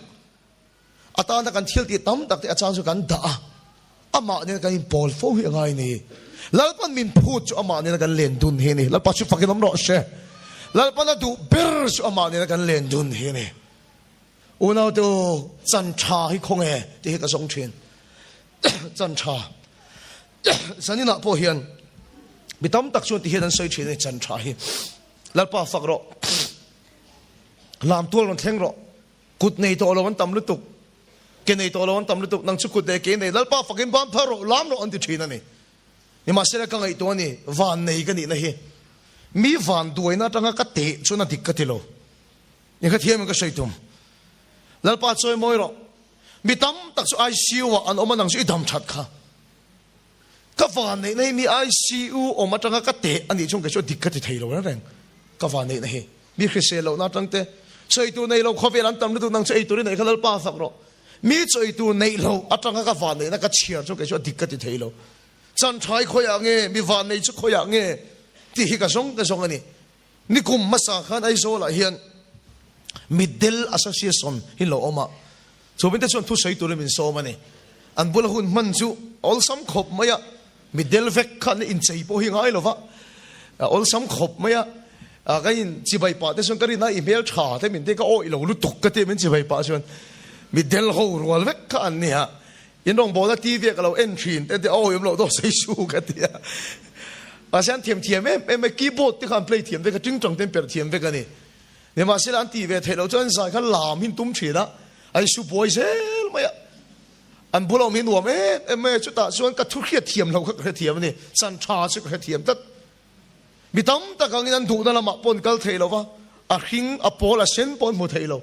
ata na kan thil ti tam tak te achang chu kan da ama ne kan bol fo hi ngai ni lalpa min phut chu ama ne kan len dun he ni lalpa chu fakin om ro she lalpa na du ber chu ama ne kan len dun he ni una to chan cha hi khong e ti ka song chen chan cha sani na po hian bitam tak chu ti hian soi chen chan cha hi lalpa fak ro lam tol ron thleng ro kut nei to lo wan tam lu tuk ke nei to lo wan tam lu tuk nang chu kut de ke nei lalpa fakin ban pharo lam ro an ti thina ni ni ma sela ka ngai to ni van nei ka ni na hi mi van duai na tanga ka te chu na dik ka ti lo ni ka thiam ka sei tum lalpa choi moi ro mi tam tak su ICU an oma nang su I dam that kha ka van nei nei mi ICU oma tanga ka te ani chung ke chu dik ka ti thei lo na reng ka van nei nei mi khrise lo na tang te choi tu nei lo khovel an tam lu nang chei tu nei khalal pa sak ro mi choi tu nei lo atanga ka van nei na ka chiar chu ke chu dik ka ti thei lo chan thai khoya nge mi van nei chu khoya nge ti hi ka song ani ni kum masa khan ai zo la hian Middle Association hi lo oma so bin te chon thu sei tu le min so mani an bula hun man chu all sam khop maya middle vek khan in chei po hi ngai lo wa all sam khop maya ga in chi bai pa te son kari na email tha te min te ka oi lo lu tuk ka te min chi bai pa chon middle ho rol vek khan ni ha in rong bo da TV ka lo entry te oi lo do sei su ka ti a san thiam em keyboard te kan play thiam ve ka ting tong tem per thiam ve ka ni ne ma sila anti ve thelo chon sa kha lam hin tum chi da ai su boy sel ma ya an bulo min wa me chu ta suan ka thu khia thiam lo kha thiam ni san tha chu kha thiam tat mi tam ta kang in du na ma pon kal thelo wa a hing a pol a sen pon mu thelo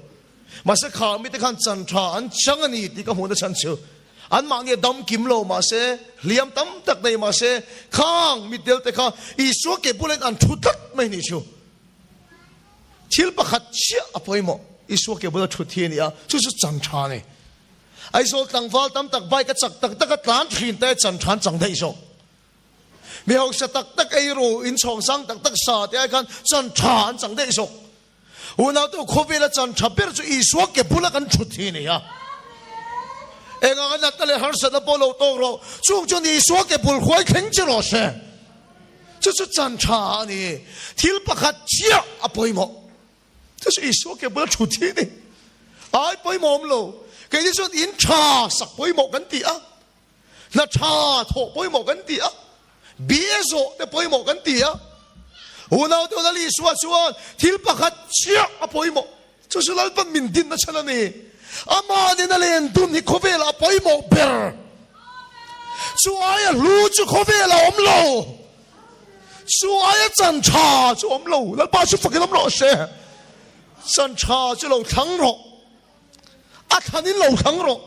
ma se kha mi te khan chan tha an chang ani ti ka mu na chan chu an ma nge dam kim lo ma se liam tam tak nei ma se khang mi del te kha I su ke bulen an thu tak mai ni chu thil pakhat chia apoi mo isu ke bula thu thi ni a chu chu chang tha ni ai so tang wal tam tak bai ka chak tak tak tlan thin te chan than chang dei so mi hok sa tak tak ai ro in chong sang tak tak sa te ai kan chan than chang dei so una to khobela chan thaper chu isu ke bula kan thu thi ni a enga na tale har sa na polo to ro chu chu ni isu ke bul khoi kheng chi ro se chu chu chan tha ni thil pakhat chia apoi mo这是一说给不要出题的，哎，不会忙咯。给你说因茶十不会忙紧啲啊，那茶托不会忙紧啲啊，别说你不会忙紧啲啊。我那到那里说，听不下去啊，不会忙。就是老板民定的成了你，阿妈你那连顿你可别了，不要莫别儿，主哎呀，路就可别了，我们喽，主哎呀，真差就我们喽，那把是发给他们老师，真差就老扛肉，阿看你老扛肉，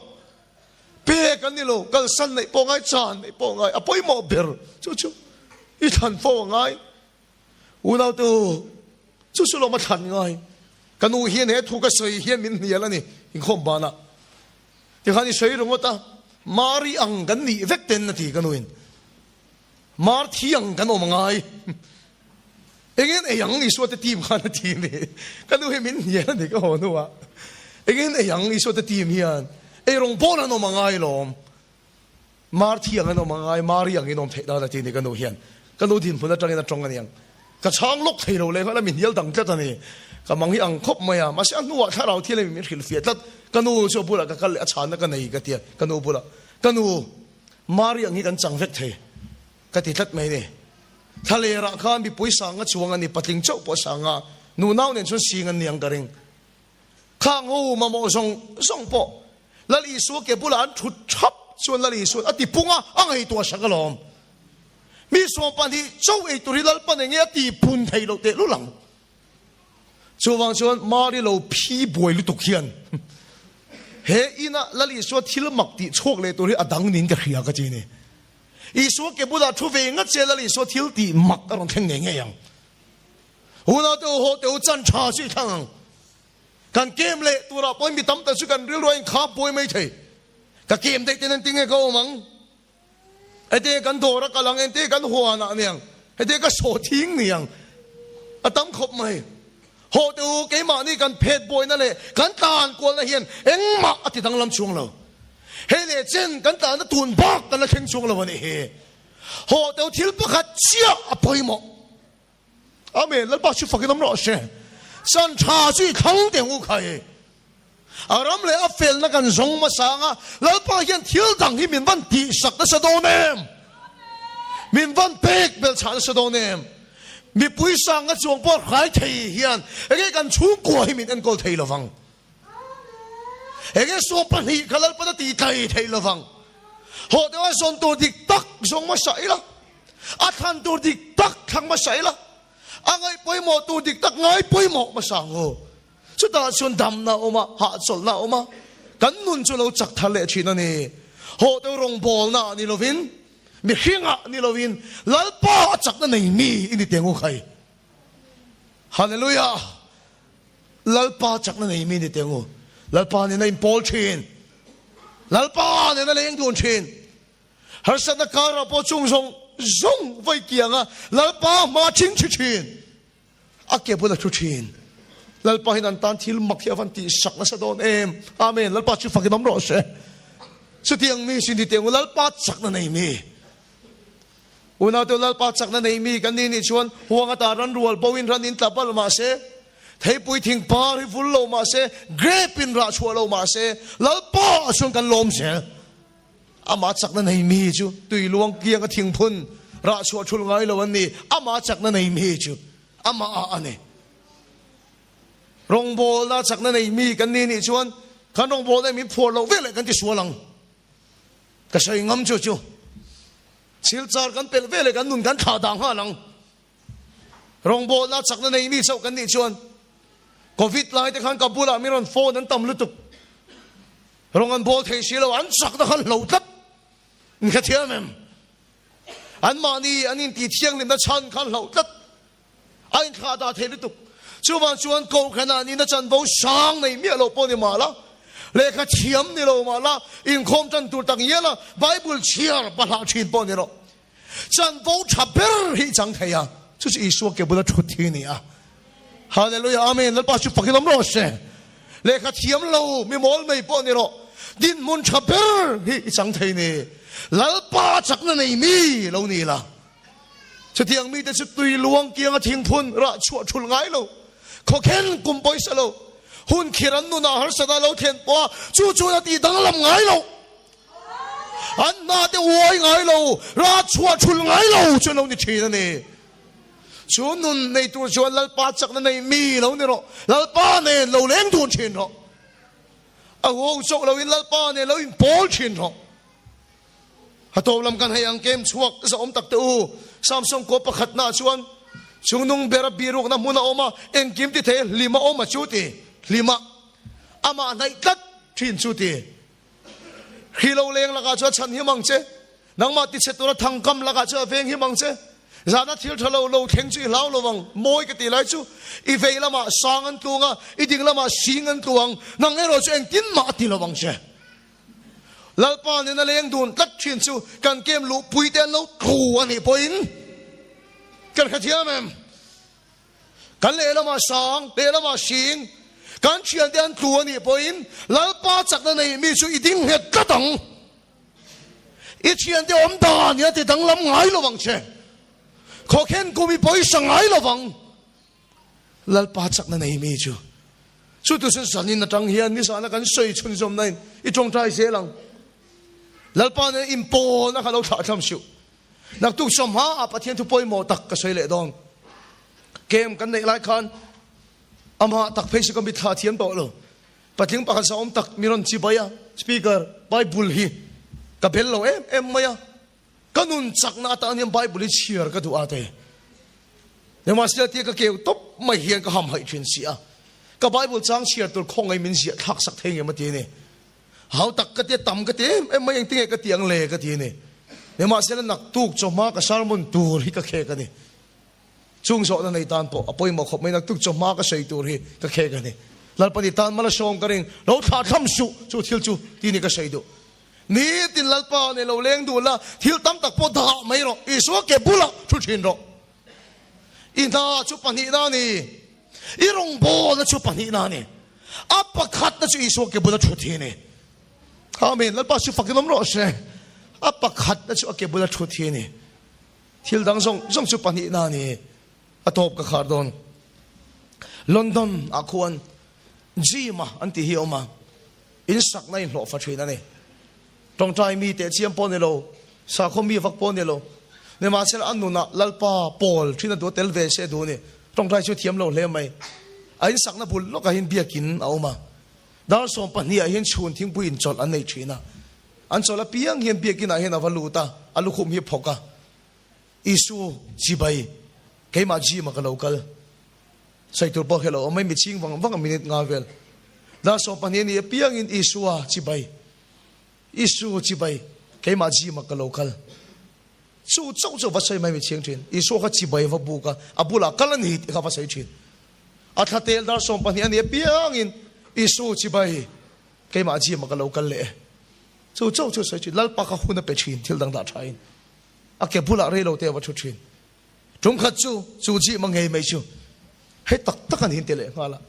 别跟你喽，跟山里帮爱站里帮爱，啊不要莫别儿，就一谈放爱，我那都就是老么谈爱。กันอูเฮียนเหตุกสวยเฮียนมินเฮียแล้วนี่อินคอมบานะที่ขันนี่สวยรงว่าตามารีอังกันนี่เวกเต็นนาทีกันอูอินมาร์ที่อังกันโอมังไงเองไอ้ยังนี่สวดทีมขันนาทีนี่กันอูเฮียมินเฮียนี่ก็หัวนัวเองไอ้ยังนี่สวดทีมเฮียนไอ้รงปอนันโอมังไงลมมาร์ที่อังกันโอมังไงมารีอังกินโอมเทดานาทีนี่กันอูเฮียนกันอูดินพุ่นละจังนี่นะตรงกันยังกระช่างลูกเทโลเลยเขาละมินเฮียดังจัดตานี่ก็มังฮีอังคบมาอ่ะมาเสียนัวถ้าเราที่เลยมีขิลเฟียดกันนูชอบพูดละก็เลยอาชานกันในกันเดียกันนูพูดละกันนูมาเรียงนี้กันจังเวกเทก็ติดทัดไม่เนี่ยทะเลรักขันมีปุยสังกัดช่วงอันนี้ปะทิงเจ้าปะสังอ่ะนูน่าเนี่ยชวนสิงันเนียงกระเริงข้างหูมาโมส่งปอละลีสัวเก็บบุหลานชุดชับชวนละลีสัวอติปุงอ่ะอังไอตัวสักกะลอมมีส่วนปันที่เจ้าไอตัวที่ละปันอย่างเงี้ยตีพุนไทยเราเตะลุหลังช่วงชวนมาดิเราพี่บวยลุตุกเขียนเฮอินะละลิสัวที่ละมักติโชคเลยตัวที่อดังนินกับเขียกันจีนี่อีสัวเก็บบุตรทุเวงัดเจละลิสัวที่ละตีมักอารมณ์แข็งเงี้ยยังหัวเราเดี๋ยวจันชาสิทั้งการเกมเละตัวเราปอยมีตั้มแต่สุกันเรื่องรวยข้าบวยไม่ใช่กับเกมเด็กเต้นติ้งให้เขามั้งไอเด็กกันโดรักกันหลังไอเด็กกันหัวหน้าเนี่ยไอเด็กก็โสทิ้งเนี่ยอตั้มขบไหมโหดูเกมานี่กันเพจบอยนั่นเลยกันตานกวนละเฮียนเอ็งมาอธิตังลำช่วงเราเฮเลเจนกันตานนั้นตุนบักกันละเข่งช่วงเราวันนี้เฮโหดูทิลปะขัดเชี่ยอภัยหมออาเมนแล้วป้าชุดฝักน้ำร้อนเช่สันชาจุยขังเตียงอุคัยอารมณ์เลยอัฟเฟลนักกันส่งมาสั่งอ่ะแล้วป้าเฮียนทิลดังที่มินวันตีสักนั่นสะโดเนมมินวันเปกเบลชานสะโดเนมมีปุยสังกัดจวงปอดขายเทียนเอ็งกันชูกลัวให้มีอันกอลเทียละฟังเอ็งส่งปนีขลังปนตีเทียละฟังโหแต่ว่าส่งตัวดิกตักส่งมาใส่ละอาทันตัวดิกตักขังมาใส่ละอ่ะไงปุยหมอตัวดิกตักไงปุยหมอมาสั่งโอ้สุดท้ายส่วนดำนะออกมาหาสลนะออกมากันนุ่นจนเราจักทะเลชีนั่นนี่โหแต่รงบอลนะนี่เราวินมีเฮียงอ่ะนี่เราวินลัลป้าจักนั่นไม่มีอินี่เตียงกูใครฮาเลลูยาลัลป้าจักนั่นไม่มีนี่เตียงกูลัลป้าเนี่ยนั่นบอลชินลัลป้าเนี่ยนั่นเลี้ยงโดนชินฮาร์สันนักการะพอจุงส่งไฟเกียงอ่ะลัลป้ามาชิงชินอาเก็บบุญชุชินลัลป้าให้นันตันที่ลุมักที่ฟันตีสักนั่นสะโดนเอ็มอาเมนลัลป้าชุดฟักน้ำร้อนเช่สุดที่ยังมีสิ่งที่เตียงกูลัลป้าจักนั่นไม่มีอุณาตัวลัลปาจักนั่นเองมีกันนี่ชวนหัวกตารันรัวบวินรันอินตาบัลมาเสเทปุยทิ้งปาริฟุลโลมาเสเกรปินราชัวโลมาเสลัลปาชวนกันลมเสอามาจักนั่นเองมีจูตุยลวงเกียงก็ทิ้งพุนราชัวชุลไงละวันนี้อามาจักนั่นเองมีจูอามาอันนี้รงโบลาจักนั่นเองมีกันนี่ชวนขันรงโบได้มีพวกเราเวลกันที่สวนหลังก็ใช้งำจูชิลจาร์กันเป็นเวลกันนุ่นกันขาดังฮะนังรองโบลาจักนั่นเองมีเจ้ากันนี่ชวนโควิดไล่แต่ขันกับบุลามีรอนโฟนั้นต่ำลุตุกรองอันโบเทชิลอันจักตะขันเหลาตับนี่แค่เทียมเองอันมานี่อันนี้ตีเที่ยงลิมตะชันขันเหลาตับอันขาดาเทลุตุกชวนโกขนาดนี้นะจันโบช้างในเมียเราปนมาละเลขาเทียมนี่เรามาละอินคมจันตูตังเยละไบเบิลเชียร์ปะลาชินปนนี่เราจันโบชับเบอร์ฮิจังเทีย就是อีสัวเก็บบุญชุดที่นี่อ่ะฮาเลลูยาอาเมนแล้วป้าชุดฝักน้ำร้อนเช่เลขาเทียมเราไม่มอลไม่ปนนี่เราดินมุนชับเบอร์ฮิจังเทียนี่แล้วป้าจักนั่นไม่มีเรานี่ละชุดที่ยังมีแต่ชุดตุยลวงเกียงทิ้งพุนระชัวชุลไงเราเขาเข็นกุมปอยเสลหุ่นขีรันนุนาฮาร์สดาเราเทียนปัวจู่ๆตีดังลำไงเราอันน่าจะวอยไงเราราชัวชุลไงเราจนเราเนี่ยชีนั่นเอง chú nun này tu chuan lal pa chắc này mi lâu nè rồi lal pa này lâu lén tuôn chín rồi hồ chọc lâu in lal pa này lâu in bol chín rồi hạt tô làmกันให้อังเกมชวกจะอมตักเตอูSamsung ko pakhat na chuan chung nung bera biruk na muna oma en kim ti the lima oma chuti lima ama nai tat thin chuti khilo leng laga chu chan hi mang che nangma ti che tura thangkam laga chu veng hi mang che zana thil thalo lo theng chu lau lo wang moi ka ti lai chu I ve lama sangan tunga I ding lama singan tuang nang ero chu en tin ma ti lo wang che lalpa ni na leng dun tat thin chu kan kem lu pui ten lo thu ani poin kan khathia mem kan le lama sang le lama sing kan chian ten thu ani poin lalpa chak na nei mi chu I ding het ka tang I chian te om da ni te dang lam ngai lo wang che kho khen ko mi poi sang ngai lo wang lalpa chak na nei mi chu tu sen sanin na tang hian ni sa na kan soi chun som nai I tong trai se lang lalpa ne impo na khalo tha tham siu nak tu som ha pathian thu poi mo tak ka sei le dong kem kan nei lai khan ama tak phei ko mi tha thiam to lo patling pakhan sa om tak miron chi baya speaker bible hi ka bel lo em maya kanun chak na ta niam bible chiar ka du ate ne master ti ka ke top mai hian ka ham hai thin sia ka bible chang chiar tur khong ai min sia thak sak theng ma ti ne hau tak ka te tam ka te em mai ting ka tiang le ka ti ne ne ma se nak tuk choma ka salmon tur hi ka khe ka ni chung so na nei tan po apoi mo khop mai nak tuk choma ka sei tur hi ka khe ka ni lal pani tan mala som ka ring lo tha tham su chu thil chu ti ni ka sei do ni tin lal pa ne lo leng du la thil tam tak po da mai ro isu ke bula thu thin ro ina chu pani na ni I rong bo na chu pani na ni apa khat na chu isu ke bula thu thi ni Amen. Lal pa su fakinom ro se. Apa khat na chu ake bula thu thi ni. Thil dang song chu pani na ni. Atop ka khar don. London akuan jima anti hi oma. In sak na in lo fa thina ni. Tong trai mi te chiam pon ni lo. Sa kho mi vak pon ni lo. Ne ma sel anu na lal pa pol thina do tel ve se do ni. Tong trai chu thiam lo le mai. Ain sak na bul lo ka hin biakin a oma. Dar som pahnia hian chhun thing puin chol an nei thina an chola piang hian biakina hian avaluta alu khum hi phoka isu jibai keima ji ma ka local saitur po hello mai mi ching wang minute nga vel dar som pahnia ni piang in isua jibai isu jibai keima ji ma ka local chu chau vasai mai mi ching thin isu kha jibai va buka abula kalan hi kha vasai thin athatel dar som pahnia ni piang in isu chibai ke ma ji ma ka local le chu sai chi lal pa ka huna pe thin thil dang da thain a ke bula re lo te wa thu thin tum khat chu ji ma ngei mai chu he tak an hin te le ngala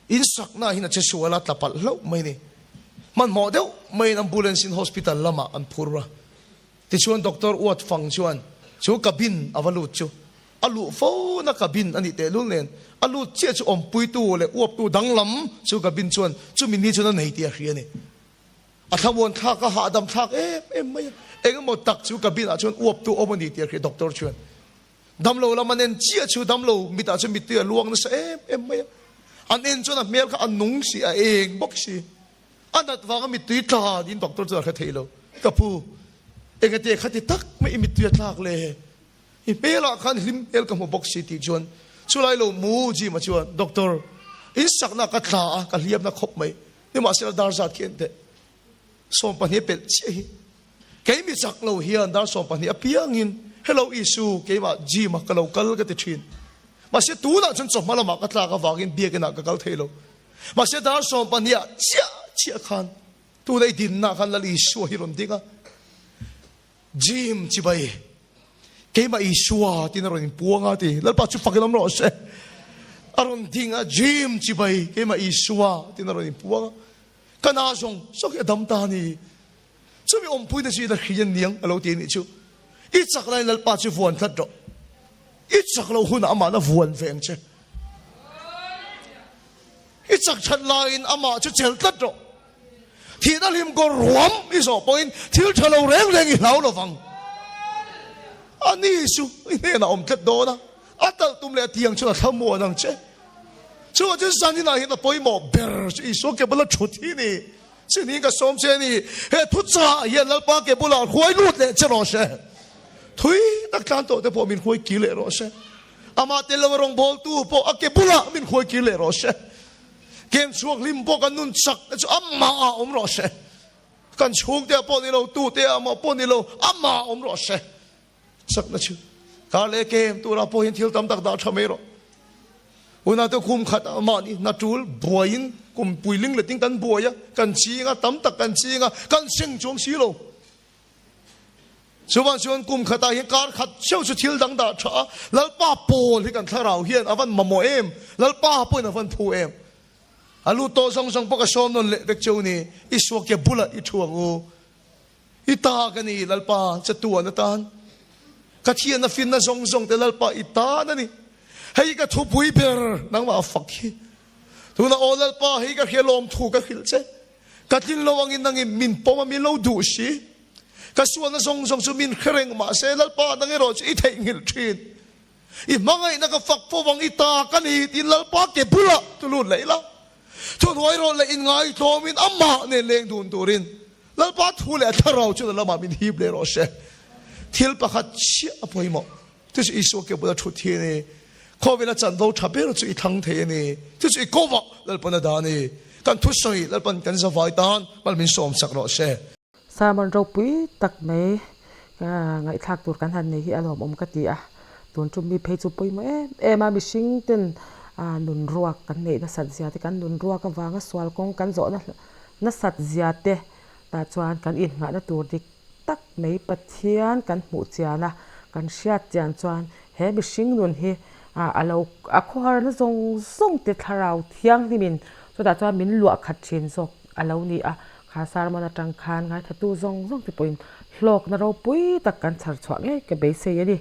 in sak na hin a che suala tapal lo mai ni man mo deu mai ambulance in hospital lama an phurra ti chuan doctor wat fang chuan chu cabin avalut chu alu fo na cabin ani te lul nen alu che chu om pui tu le op tu danglam chu cabin chuan chu min ni chu na nei ti a hria ni a thawon tha ka ha dam thak em mai eng mo tak chu cabin a chuan op tu om ni ti a hria doctor chuan dam lo la manen chia chu dam lo mi ta chu mi tu luang na sa em mai an en chu na mel ka an nung si a eng bok si anat wa mi tu ta din doctor chu kha theilo kapu engate khati tak mai mi tu tlak le I pela khan him el ka mo box city chuan chulai lo mu ji ma chuan doctor in sakna ka thla ka liam na khop mai ni ma sel dar zat khen te som pa ni pel che ke mi sak lo hian dar som pa ni apiang in hello isu ke ma ji ma ka lo kal ka te thin ma se tu na chun chom ma ma ka thla ka wagin bia ke na ka kal thelo ma se dar som pa ni chia khan tu dai din na khan la isu hi ron dinga jim chi bai keima isua tinaron puanga ti lalpa chu fakilam ro se aron dinga jim chibai keima isua tinaron puanga kana song sok adam ta ni chumi om pui na si da khian niang alo ti ni chu I chak lai lalpa chu vuan that ro I chak lo hun ama na vuan veng che I chak chat lain ama chu chel tat ro thi da lim ko ruam I so point thil thalo reng reng I lau lo wang ani su ine na om tat do na atal tum le tiang chu tham mo nang che chu chen san ni na hi na poi mo ber chu iso ke bala thuthi ni sin ni ka som che ni he thu cha ye lal pa ke bula khoi lut le che ro she thui tak tan to te po min khoi ki le ro she ama te lo rong bol tu po ake bula min khoi ki le ro she kem chuak lim po kan nun chak chu amma om ro she kan chung te po ni lo tu te ama po ni lo amma om ro she sak na chu ka le kem tu ra po hin thil tam tak da thame ro una te kum khat ama ni na tul boin kum puiling le ting kan boya kan chi nga tam tak kan chi nga kan sing chung si lo suban suan kum khata hi kar khat cheu chu thil dang da tha lalpa pol hi kan tharau hian avan mamo em lalpa pun avan thu em alu to song song poka som non le bek cheu ni iswa ke bula I thuang u ita ka ni lalpa chatu na tan ka thian na fin na song song te lalpa ita na ni hei ka thu pui ber nang ma fak hi tu na o lalpa hei ka khelom thu ka khil che ka tin lo wangin nang min poma mi lo du si ka suan na song song su min khreng ma se lalpa nang ro chi thei ngil thin I mangai na ka fak po wang ita ka ni tin lalpa ke bula tu lu leila tu hoi ro le in ngai to min amma ne leng dun turin lalpa thu le tharau chu la ma min hib le ro she thil pakhat chi apoi mo tu si iso ke bula thu thi ni ko vela chan do thape ro chu I thang the ni tu si ko wa lalpa na da ni kan thu soi lalpan kan za vai tan mal min som sak ro she Samon ro pui tak mai ngai thak tur kan han nei hi alom om ka ti a tun chum mi phei chu pui mo ma mi sing ten nun ruak kan nei na sat zia te kan nun ruak ka wanga swal kong kan zo na sat zia te ta chuan kan in nga na tur dik tak mai pathian kan mu chiana kan hriat chian chuan he mi sing nun hi alo a khor na zong zong te tharau thiang ni min so ta chuan min lua khat chin zok alo ni a kha sar mana tang khan ngai thatu zong zong te poin hlok na ro pui tak kan chhar chhuak nge ke be se yani